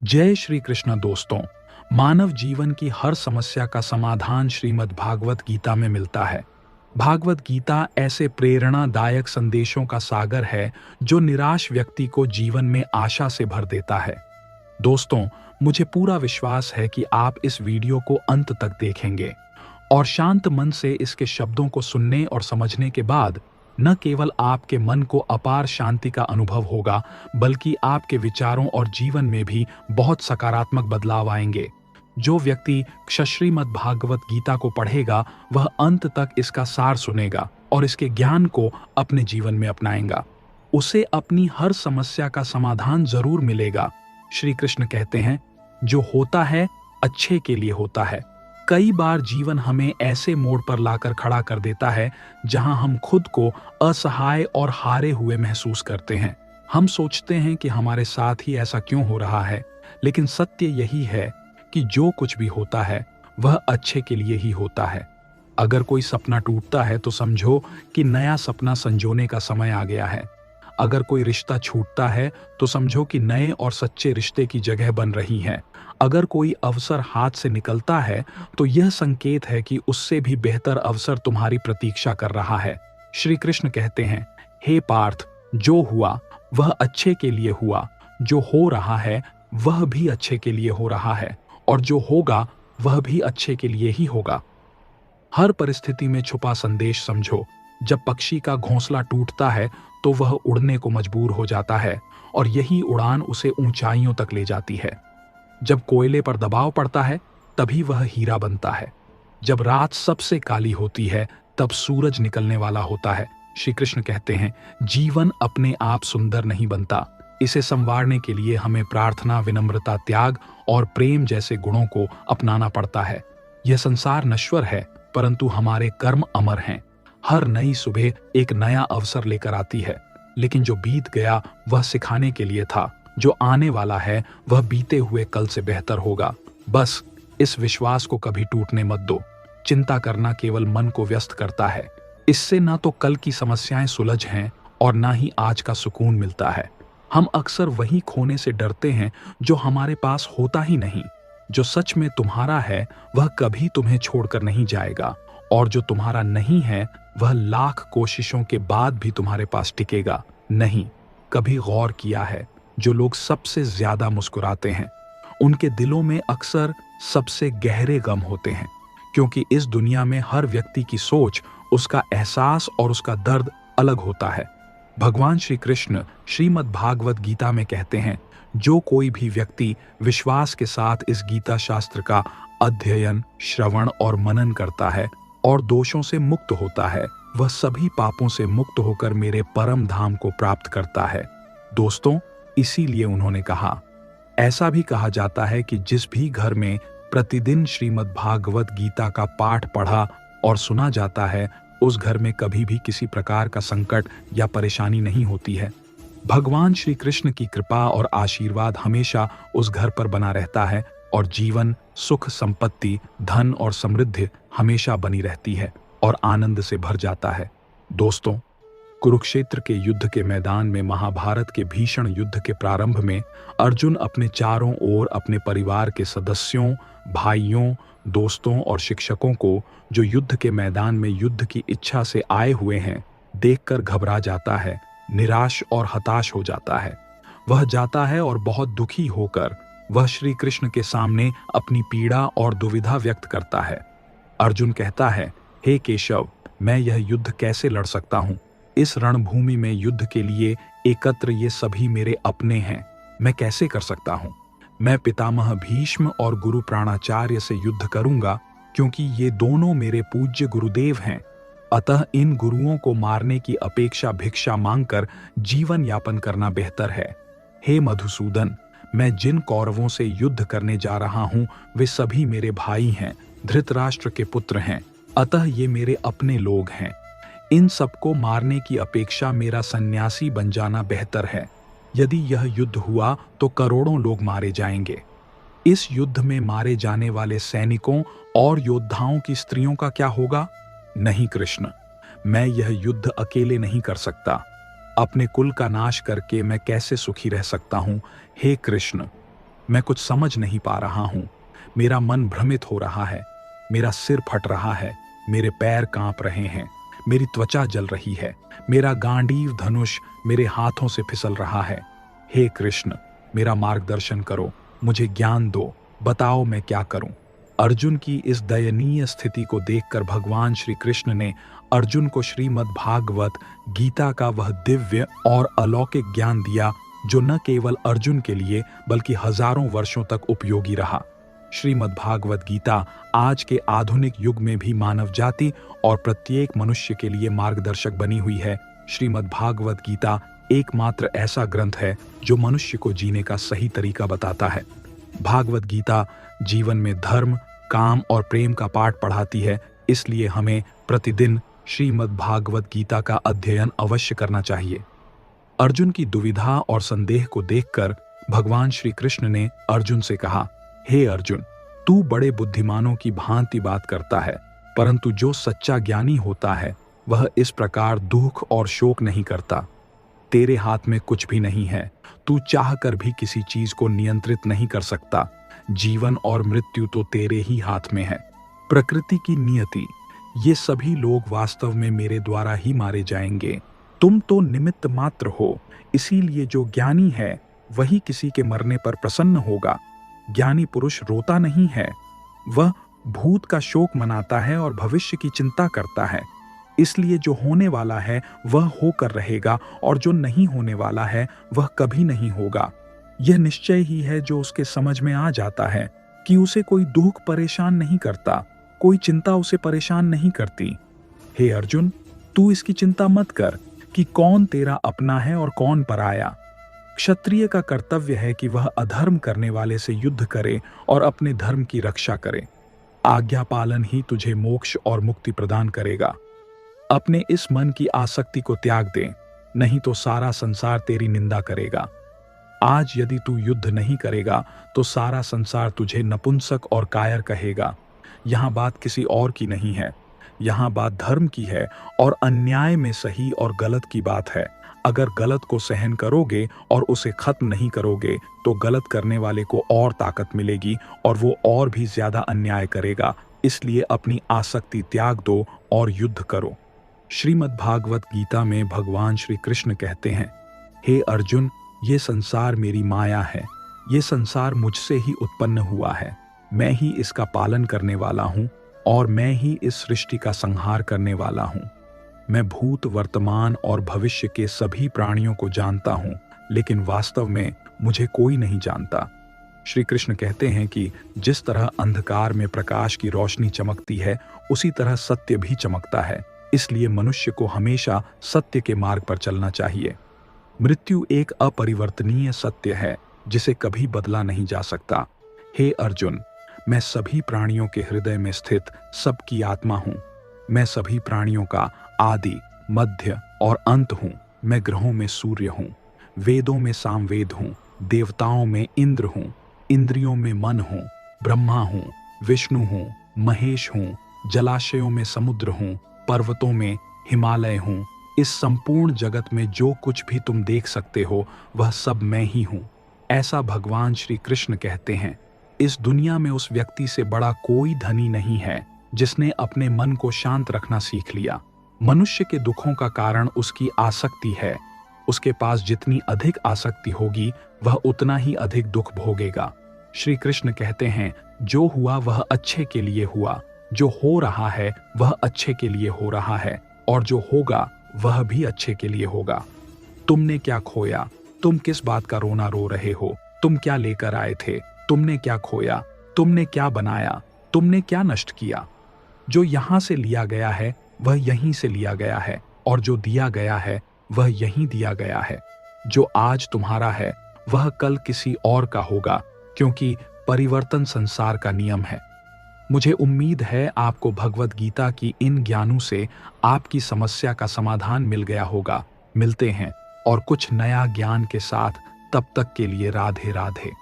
जय श्री कृष्ण दोस्तों। मानव जीवन की हर समस्या का समाधान श्रीमद् भागवत गीता में मिलता है। भागवत गीता ऐसे प्रेरणादायक संदेशों का सागर है जो निराश व्यक्ति को जीवन में आशा से भर देता है। दोस्तों, मुझे पूरा विश्वास है कि आप इस वीडियो को अंत तक देखेंगे और शांत मन से इसके शब्दों को सुनने और समझने के बाद न केवल आपके मन को अपार शांति का अनुभव होगा, बल्कि आपके विचारों और जीवन में भी बहुत सकारात्मक बदलाव आएंगे। जो व्यक्ति श्रीमद् भागवत गीता को पढ़ेगा वह अंत तक इसका सार सुनेगा और इसके ज्ञान को अपने जीवन में अपनाएगा। उसे अपनी हर समस्या का समाधान जरूर मिलेगा। श्री कृष्ण कहते हैं, जो होता है अच्छे के लिए होता है। कई बार जीवन हमें ऐसे मोड़ पर लाकर खड़ा कर देता है जहां हम खुद को असहाय और हारे हुए महसूस करते हैं। हम सोचते हैं कि हमारे साथ ही ऐसा क्यों हो रहा है, लेकिन सत्य यही है कि जो कुछ भी होता है वह अच्छे के लिए ही होता है। अगर कोई सपना टूटता है तो समझो कि नया सपना संजोने का समय आ गया है। अगर कोई रिश्ता छूटता है तो समझो कि नए और सच्चे रिश्ते की जगह बन रही है। अगर कोई अवसर हाथ से निकलता है तो यह संकेत है कि उससे भी बेहतर अवसर तुम्हारी प्रतीक्षा कर रहा है। श्री कृष्ण कहते हैं, हे पार्थ, जो हुआ वह अच्छे के लिए हुआ, जो हो रहा है वह भी अच्छे के लिए हो रहा है, और जो होगा वह भी अच्छे के लिए ही होगा। हर परिस्थिति में छुपा संदेश समझो। जब पक्षी का घोंसला टूटता है तो वह उड़ने को मजबूर हो जाता है, और यही उड़ान उसे ऊंचाइयों तक ले जाती है। जब कोयले पर दबाव पड़ता है तभी वह हीरा बनता है। जब रात सबसे काली होती है तब सूरज निकलने वाला होता है। श्री कृष्ण कहते हैं, जीवन अपने आप सुंदर नहीं बनता। इसे संवारने के लिए हमें प्रार्थना, विनम्रता, त्याग और प्रेम जैसे गुणों को अपनाना पड़ता है। यह संसार नश्वर है, परंतु हमारे कर्म अमर हैं। हर नई सुबह एक नया अवसर लेकर आती है, लेकिन जो बीत गया वह सिखाने के लिए था। जो आने वाला है वह बीते हुए कल से बेहतर होगा। बस इस विश्वास को कभी टूटने मत दो। चिंता करना केवल मन को व्यस्त करता है। इससे ना तो कल की समस्याएं सुलझ हैं और ना ही आज का सुकून मिलता है। हम अक्सर वही खोने से डरते हैं जो हमारे पास होता ही नहीं। जो सच में तुम्हारा है वह कभी तुम्हें छोड़कर नहीं जाएगा, और जो तुम्हारा नहीं है वह लाख कोशिशों के बाद भी तुम्हारे पास टिकेगा नहीं। कभी गौर किया है, जो लोग सबसे ज्यादा मुस्कुराते हैं उनके दिलों में अक्सर सबसे गहरे गम होते हैं, क्योंकि इस दुनिया में हर व्यक्ति की सोच, उसका एहसास और उसका दर्द अलग होता है। भगवान श्री कृष्ण श्रीमद् भागवत गीता में कहते हैं, जो कोई भी व्यक्ति विश्वास के साथ इस गीता शास्त्र का अध्ययन, श्रवण और मनन करता है और दोषों से मुक्त होता है, वह सभी पापों से मुक्त होकर मेरे परम धाम को प्राप्त करता है। दोस्तों, इसीलिए उन्होंने कहा, ऐसा भी कहा जाता है कि जिस भी घर में प्रतिदिन श्रीमद् भागवत गीता का पाठ पढ़ा और सुना जाता है, उस घर में कभी भी किसी प्रकार का संकट या परेशानी नहीं होती है। भगवान श्री कृष्ण की कृपा और आशीर्वाद हमेशा उस घर पर बना रहता है, और जीवन, सुख, संपत्ति, धन और समृद्धि हमेशा बनी रहती है और आनंद से भर जाता है। दोस्तों, कुरुक्षेत्र के युद्ध के मैदान में, महाभारत के भीषण युद्ध के प्रारंभ में, अर्जुन अपने चारों ओर अपने परिवार के सदस्यों, भाइयों, दोस्तों और शिक्षकों को, जो युद्ध के मैदान में युद्ध की इच्छा से आए हुए हैं, देखकर घबरा जाता है, निराश और हताश हो जाता है। वह जाता है और बहुत दुखी होकर वह श्री कृष्ण के सामने अपनी पीड़ा और दुविधा व्यक्त करता है। अर्जुन कहता है, हे केशव, मैं यह युद्ध कैसे लड़ सकता हूँ? इस रणभूमि में युद्ध के लिए एकत्र ये सभी मेरे अपने हैं, मैं कैसे कर सकता हूँ? मैं पितामह भीष्म और गुरु प्राणाचार्य से युद्ध करूंगा, क्योंकि ये दोनों मेरे पूज्य गुरुदेव हैं। अतः इन गुरुओं को मारने की अपेक्षा भिक्षा मांगकर जीवन यापन करना बेहतर है। हे मधुसूदन, मैं जिन कौरवों से युद्ध करने जा रहा हूं वे सभी मेरे भाई हैं, धृतराष्ट्र के पुत्र हैं, अतः ये मेरे अपने लोग हैं। इन सबको मारने की अपेक्षा मेरा सन्यासी बन जाना बेहतर है। यदि यह युद्ध हुआ तो करोड़ों लोग मारे जाएंगे। इस युद्ध में मारे जाने वाले सैनिकों और योद्धाओं की स्त्रियों का क्या होगा? नहीं कृष्ण, मैं यह युद्ध अकेले नहीं कर सकता। अपने कुल का नाश करके मैं कैसे सुखी रह सकता हूं? हे कृष्ण, मैं कुछ समझ नहीं पा रहा हूँ। मेरा मन भ्रमित हो रहा है, मेरा सिर फट रहा है, मेरे पैर कांप रहे हैं, मेरी त्वचा जल रही है, मेरा गांडीव धनुष मेरे हाथों से फिसल रहा है। हे कृष्ण, मेरा मार्गदर्शन करो, मुझे ज्ञान दो, बताओ मैं क्या करूं। अर्जुन की इस दयनीय स्थिति को देखकर भगवान श्री कृष्ण ने अर्जुन को श्रीमद् भागवत गीता का वह दिव्य और अलौकिक ज्ञान दिया जो न केवल अर्जुन के लिए बल्कि हजारों वर्षों तक उपयोगी रहा। श्रीमद् भागवत गीता आज के आधुनिक युग में भी मानव जाति और प्रत्येक मनुष्य के लिए मार्गदर्शक बनी हुई है। श्रीमद् भागवत गीता एकमात्र ऐसा ग्रंथ है जो मनुष्य को जीने का सही तरीका बताता है। भागवत गीता जीवन में धर्म, काम और प्रेम का पाठ पढ़ाती है, इसलिए हमें प्रतिदिन श्रीमद् भागवत गीता का अध्ययन अवश्य करना चाहिए। अर्जुन की दुविधा और संदेह को देखकर भगवान श्री कृष्ण ने अर्जुन से कहा, हे अर्जुन, तू बड़े बुद्धिमानों की भांति बात करता है, परंतु जो सच्चा ज्ञानी होता है वह इस प्रकार दुख और शोक नहीं करता। तेरे हाथ में कुछ भी नहीं है, तू चाहकर भी किसी चीज को नियंत्रित नहीं कर सकता। जीवन और मृत्यु तो तेरे ही हाथ में है। प्रकृति की नियति, ये सभी लोग वास्तव में मेरे द्वारा ही मारे जाएंगे। तुम तो निमित्त मात्र हो, इसीलिए जो ज्ञानी है वही किसी के मरने पर प्रसन्न होगा। ज्ञानी पुरुष रोता नहीं है, वह भूत का शोक मनाता है और भविष्य की चिंता करता है। इसलिए जो होने वाला है वह होकर रहेगा और जो नहीं होने वाला है वह कभी नहीं होगा। यह निश्चय ही है जो उसके समझ में आ जाता है कि उसे कोई दुख परेशान नहीं करता, कोई चिंता उसे परेशान नहीं करती। हे अर्जुन, तू इसकी चिंता मत कर कि कौन तेरा अपना है और कौन पराया। क्षत्रिय का कर्तव्य है कि वह अधर्म करने वाले से युद्ध करे और अपने धर्म की रक्षा करे। आज्ञा पालन ही तुझे मोक्ष और मुक्ति प्रदान करेगा। अपने इस मन की आसक्ति को त्याग दे, नहीं तो सारा संसार तेरी निंदा करेगा। आज यदि तू युद्ध नहीं करेगा तो सारा संसार तुझे नपुंसक और कायर कहेगा। यहाँ बात किसी और की नहीं है, यहाँ बात धर्म की है और अन्याय में सही और गलत की बात है। अगर गलत को सहन करोगे और उसे खत्म नहीं करोगे तो गलत करने वाले को और ताकत मिलेगी और वो और भी ज्यादा अन्याय करेगा। इसलिए अपनी आसक्ति त्याग दो और युद्ध करो। श्रीमद् भागवत गीता में भगवान श्री कृष्ण कहते हैं, हे अर्जुन, ये संसार मेरी माया है, ये संसार मुझसे ही उत्पन्न हुआ है। मैं ही इसका पालन करने वाला हूँ और मैं ही इस सृष्टि का संहार करने वाला हूँ। मैं भूत, वर्तमान और भविष्य के सभी प्राणियों को जानता हूँ, लेकिन वास्तव में मुझे कोई नहीं जानता। श्री कृष्ण कहते हैं कि जिस तरह अंधकार में प्रकाश की रोशनी चमकती है, उसी तरह सत्य भी चमकता है। इसलिए मनुष्य को हमेशा सत्य के मार्ग पर चलना चाहिए। मृत्यु एक अपरिवर्तनीय सत्य है जिसे कभी बदला नहीं जा सकता। हे अर्जुन, मैं सभी प्राणियों के हृदय में स्थित सबकी आत्मा हूँ। मैं सभी प्राणियों का आदि, मध्य और अंत हूँ। मैं ग्रहों में सूर्य हूँ, वेदों में सामवेद हूँ, देवताओं में इंद्र हूँ, इंद्रियों में मन हूँ, ब्रह्मा हूँ, विष्णु हूँ, महेश हूँ, जलाशयों में समुद्र हूँ, पर्वतों में हिमालय हूँ। इस संपूर्ण जगत में जो कुछ भी तुम देख सकते हो वह सब मैं ही हूँ। ऐसा भगवान श्री कृष्ण कहते हैं। इस दुनिया में उस व्यक्ति से बड़ा कोई धनी नहीं है जिसने अपने मन को शांत रखना सीख लिया। मनुष्य के दुखों का कारण उसकी आसक्ति है। उसके पास जितनी अधिक आसक्ति होगी वह उतना ही अधिक दुख भोगेगा। श्री कृष्ण कहते हैं, जो हुआ वह अच्छे के लिए हुआ, जो हो रहा है वह अच्छे के लिए हो रहा है और जो होगा वह भी अच्छे के लिए होगा। तुमने क्या खोया? तुम किस बात का रोना रो रहे हो? तुम क्या लेकर आए थे? तुमने क्या खोया? तुमने क्या बनाया? तुमने क्या नष्ट किया? जो यहाँ से लिया गया है वह यहीं से लिया गया है और जो दिया गया है वह यहीं दिया गया है। जो आज तुम्हारा है वह कल किसी और का होगा, क्योंकि परिवर्तन संसार का नियम है। मुझे उम्मीद है आपको भगवत गीता की इन ज्ञानों से आपकी समस्या का समाधान मिल गया होगा। मिलते हैं और कुछ नया ज्ञान के साथ, तब तक के लिए राधे राधे।